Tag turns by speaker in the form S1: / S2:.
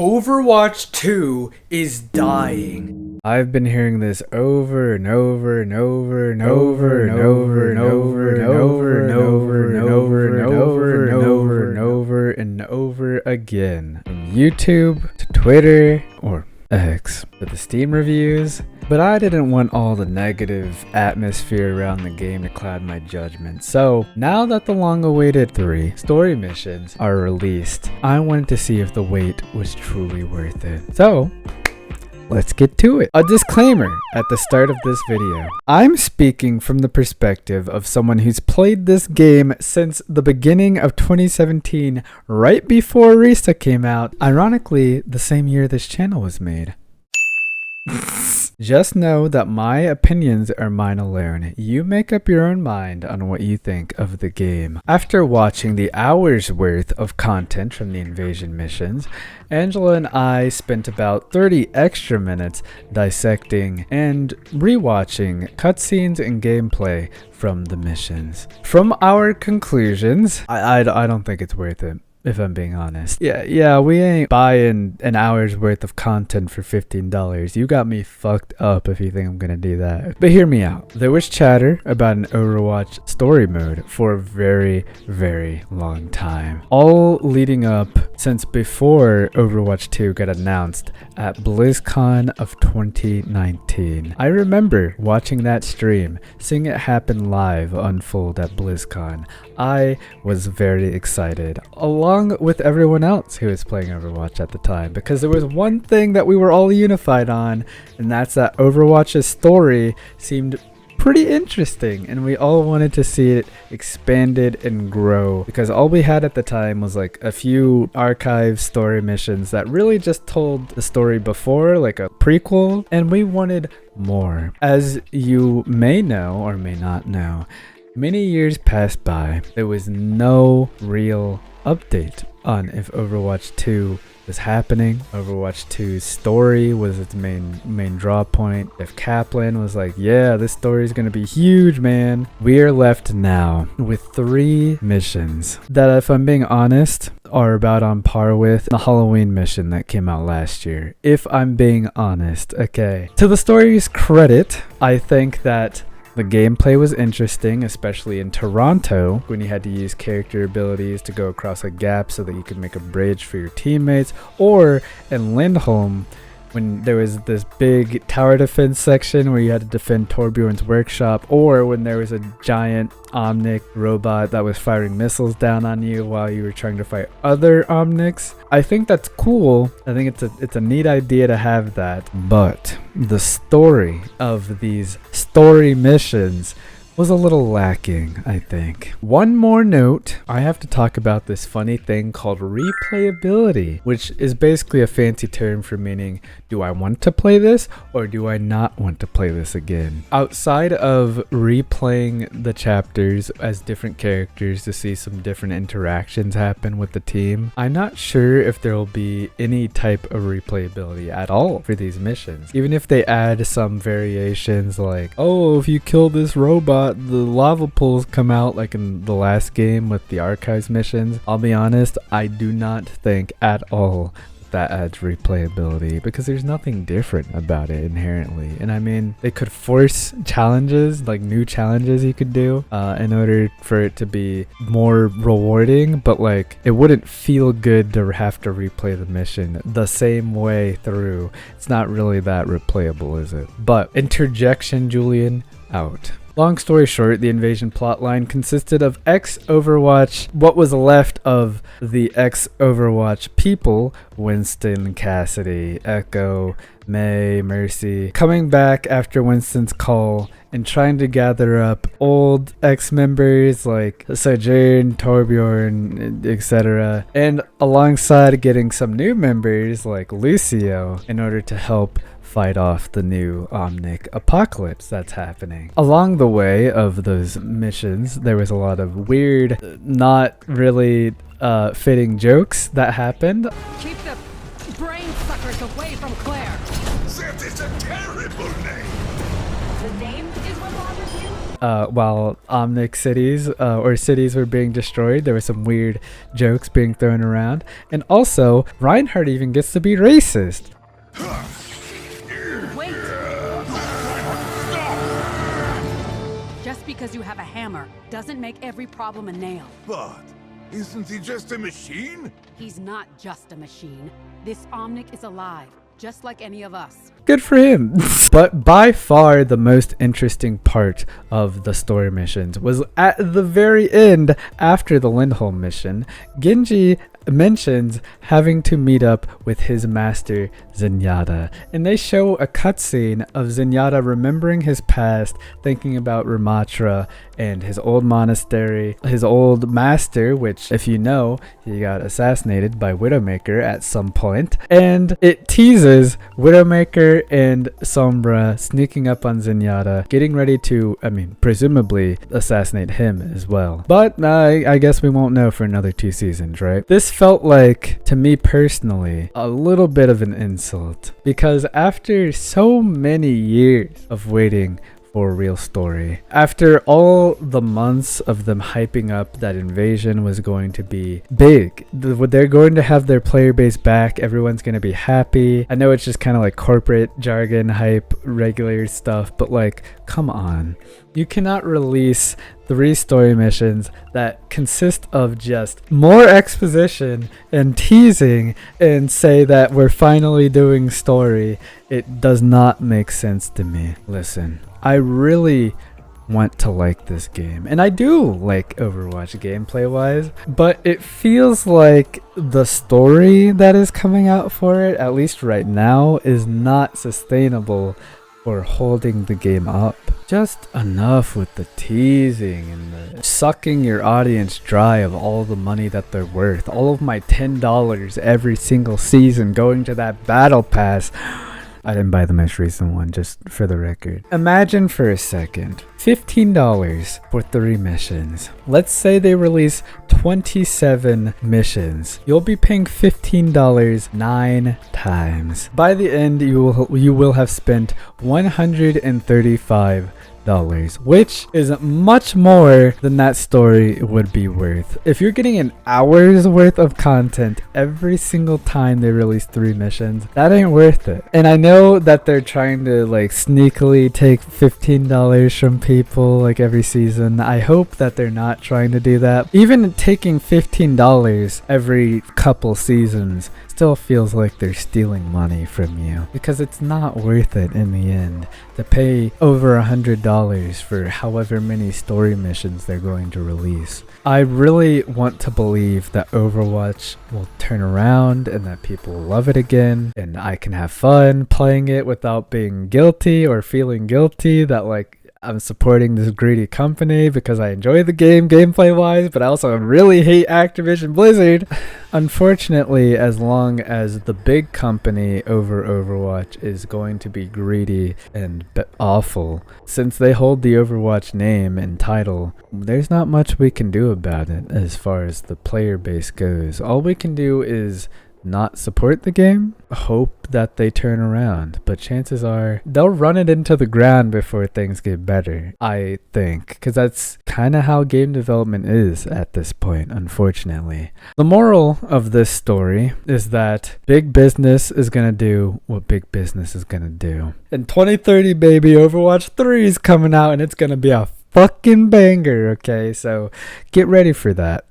S1: Overwatch 2 is dying. I've been hearing this over and over and over and over and over and over and over and over and over and over and over and over and over again. From YouTube to Twitter or X for the Steam reviews. But I didn't want all the negative atmosphere around the game to cloud my judgment. So now that the long-awaited 3 story missions are released, I wanted to see if the wait was truly worth it. So let's get to it. A disclaimer at the start of this video. I'm speaking from the perspective of someone who's played this game since the beginning of 2017, right before Arista came out. Ironically, the same year this channel was made. Just know that my opinions are mine alone. You make up your own mind on what you think of the game. After watching the hours worth of content from the invasion missions, Angela and I spent about 30 extra minutes dissecting and rewatching cutscenes and gameplay from the missions. From our conclusions, I don't think it's worth it. If I'm being honest. Yeah, we ain't buying an hour's worth of content for $15. You got me fucked up if you think I'm gonna do that. But hear me out. There was chatter about an Overwatch story mode for a very, very long time. All leading up since before Overwatch 2 got announced at BlizzCon of 2019. I remember watching that stream, seeing it happen live unfold at BlizzCon. I was very excited, along with everyone else who was playing Overwatch at the time, because there was one thing that we were all unified on, and that's that Overwatch's story seemed pretty interesting, and we all wanted to see it expanded and grow, because all we had at the time was like a few archive story missions that really just told the story before, like a prequel, and we wanted more. As you may know or may not know, many years passed by. There was no real update on if Overwatch 2 was happening. Overwatch 2's story was its main draw point. If Kaplan was like, yeah, this story is gonna be huge, man. We are left now with 3 missions that, if I'm being honest, are about on par with the Halloween mission that came out last year. If I'm being honest, okay. To the story's credit, I think that the gameplay was interesting, especially in Toronto, when you had to use character abilities to go across a gap so that you could make a bridge for your teammates, or in Lindholm, when there was this big tower defense section where you had to defend Torbjorn's workshop, or when there was a giant Omnic robot that was firing missiles down on you while you were trying to fight other Omnics. I think that's cool. I think it's a neat idea to have that, but the story of these story missions was a little lacking, I think. One more note, I have to talk about this funny thing called replayability, which is basically a fancy term for meaning, do I want to play this or do I not want to play this again? Outside of replaying the chapters as different characters to see some different interactions happen with the team, I'm not sure if there will be any type of replayability at all for these missions. Even if they add some variations like, oh, if you kill this robot, the lava pools come out like in the last game with the archives missions. I'll be honest, I do not think at all that adds replayability, because there's nothing different about it inherently. And I mean, they could force challenges, like new challenges you could do in order for it to be more rewarding, but like it wouldn't feel good to have to replay the mission the same way through. It's not really that replayable, is it? But interjection, Julian, out. Long story short, the invasion plotline consisted of ex-Overwatch, what was left of the ex-Overwatch people, Winston, Cassidy, Echo, May, Mercy, coming back after Winston's call and trying to gather up old ex-members like Sojourn, Torbjorn, etc. And alongside getting some new members like Lucio in order to help fight off the new Omnic apocalypse that's happening. Along the way of those missions, there was a lot of weird, not really fitting jokes that happened.
S2: Keep the brain suckers away from Claire.
S3: That is a terrible name.
S2: The name is what bothers you?
S1: While Omnic cities or cities were being destroyed, there were some weird jokes being thrown around. And also, Reinhardt even gets to be racist.
S2: Wait! Just because you have a hammer doesn't make every problem a nail.
S3: But isn't he just a machine?
S2: He's not just a machine. This Omnic is alive, just like any of us.
S1: Good for him. But by far the most interesting part of the story missions was at the very end, after the Lindholm mission. Genji mentions having to meet up with his master Zenyatta, and they show a cutscene of Zenyatta remembering his past, thinking about Ramatra and his old monastery, his old master, which, if you know, he got assassinated by Widowmaker at some point, and it teases Widowmaker and Sombra sneaking up on Zenyatta, getting ready to, presumably assassinate him as well. But I guess we won't know for another 2 seasons, right? This felt like, to me personally, a little bit of an insult, because after so many years of waiting for a real story, after all the months of them hyping up that Invasion was going to be big, they're going to have their player base back, everyone's going to be happy. I know it's just kind of like corporate jargon hype, regular stuff, but like, come on. You cannot release 3 story missions that consist of just more exposition and teasing and say that we're finally doing story. It does not make sense to me. Listen, I really want to like this game, and I do like Overwatch gameplay wise, but it feels like the story that is coming out for it, at least right now, is not sustainable for holding the game up. Just enough with the teasing and the sucking your audience dry of all the money that they're worth. All of my $10 every single season going to that battle pass. I didn't buy the most recent one, just for the record. Imagine for a second, $15 for 3 missions. Let's say they release 27 missions. You'll be paying $15 9 times. By the end, you will have spent $135, which is much more than that story would be worth. If you're getting an hour's worth of content every single time they release 3 missions, that ain't worth it. And I know that they're trying to like sneakily take $15 from people like every season. I hope that they're not trying to do that. Even taking $15 every couple seasons still feels like they're stealing money from you, because it's not worth it in the end to pay over $100 for however many story missions they're going to release. I really want to believe that Overwatch will turn around and that people will love it again, and I can have fun playing it without being guilty or feeling guilty that like I'm supporting this greedy company because I enjoy the game gameplay wise, but I also really hate Activision Blizzard. Unfortunately, as long as the big company over Overwatch is going to be greedy and awful, since they hold the Overwatch name and title, there's not much we can do about it as far as the player base goes. All we can do is not support the game, hope that they turn around, but chances are they'll run it into the ground before things get better, I think, because that's kind of how game development is at this point, unfortunately. The moral of this story is that big business is gonna do what big business is gonna do. In 2030, baby, Overwatch 3 is coming out and it's gonna be a fucking banger, okay? So get ready for that.